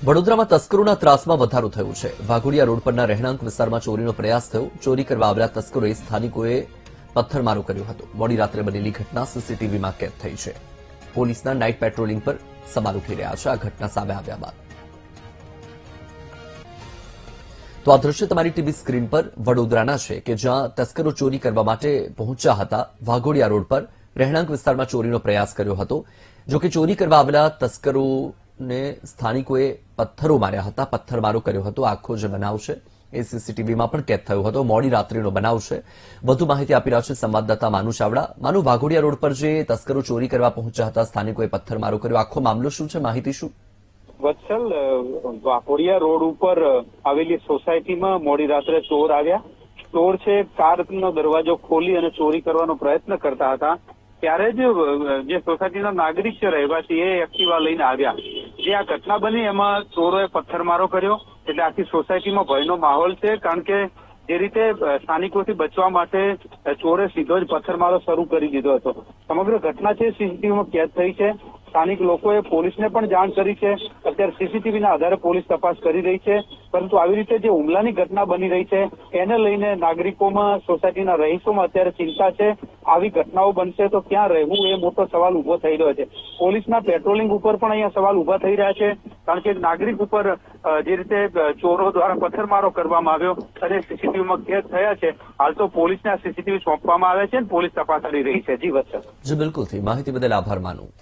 વડોદરામાં તસ્કરોના ત્રાસમાં વધારો થયો છે। વાઘોડિયા રોડ પરના રહેણાંક વિસ્તારમાં ચોરીનો પ્રયાસ થયો। ચોરી કરવા આવેલા તસ્કરોએ સ્થાનિકોએ પથ્થરમારો કર્યો હતો। મોડી રાત્રે બનેલી ઘટના સીસીટીવીમાં કેદ થઈ છે। પોલીસના નાઇટ પેટ્રોલિંગ પર સવાલ ઉઠી રહ્યા છે। આ ઘટના સામે આવ્યા બાદ તો આ દ્રશ્ય તમારી ટીવી સ્ક્રીન પર વડોદરાના છે કે જ્યાં તસ્કરો ચોરી કરવા માટે પહોંચ્યા હતા। વાઘોડિયા રોડ પર રહેણાંક વિસ્તારમાં ચોરીનો પ્રયાસ કર્યો હતો। જો કે ચોરી કરવા આવેલા તસ્કરોને સ્થાનિકોએ પથ્થરો માર્યા હતા, પથ્થરમારો કર્યો હતો। આખો જે બનાવ છે એ સીસીટીવીમાં પણ કેદ થયો હતો। મોડી રાત્રિનો બનાવ છે। વધુ માહિતી આપી રહ્યા છે સંવાદદાતા માનુ ચાવડા। માનુ, વાઘોડિયા રોડ પર જે તસ્કરો ચોરી કરવા પહોંચ્યા હતા, સ્થાનિકોએ પથ્થરમારો કર્યો, આખો મામલો શું છે, માહિતી શું? વત્સલ, વાઘોડિયા રોડ ઉપર આવેલી સોસાયટીમાં મોડી રાત્રે ચોર આવ્યા। ચોર છે કારનો દરવાજો ખોલી અને ચોરી કરવાનો પ્રયત્ન કરતા હતા। ત્યારે જ જે સોસાયટીના નાગરિક છે, રહેવાસી, એ એક્ટિવા લઈને આવ્યા। જે આ ઘટના બની એમાં ચોરોએ પથ્થરમારો કર્યો, એટલે આખી સોસાયટીમાં ભયનો માહોલ છે। કારણ કે જે રીતે સ્થાનિકોથી બચવા માટે ચોરે સીધો જ પથ્થરમારો શરૂ કરી દીધો હતો। સમગ્ર ઘટના છે સીસીટીવીમાં કેદ થઈ છે। સ્થાનિક લોકોએ પોલીસને પણ જાણ કરી છે। અત્યારે સીસીટીવીના આધારે પોલીસ તપાસ કરી રહી છે। પરંતુ આવી રીતે જે હુમલાની ઘટના બની રહી છે એને લઈને નાગરિકોમાં, સોસાયટીના રહીશોમાં અત્યારે ચિંતા છે। આવી ઘટનાઓ બનશે તો ક્યાં રહેવું, એ મોટો સવાલ ઉભો થઈ રહ્યો છે। પોલીસના પેટ્રોલિંગ ઉપર પણ અહીંયા સવાલ ઉભા થઈ રહ્યા છે। કારણ કે નાગરિક ઉપર જે રીતે ચોરો દ્વારા પથ્થરમારો કરવામાં આવ્યો અને સીસીટીવીમાં કેદ થયા છે, હાલ તો પોલીસને આ સીસીટીવી સોંપવામાં આવે છે અને પોલીસ તપાસ કરી રહી છે। જી વત્સલ। જી બિલકુલ, માહિતી બદલ આભાર માનું।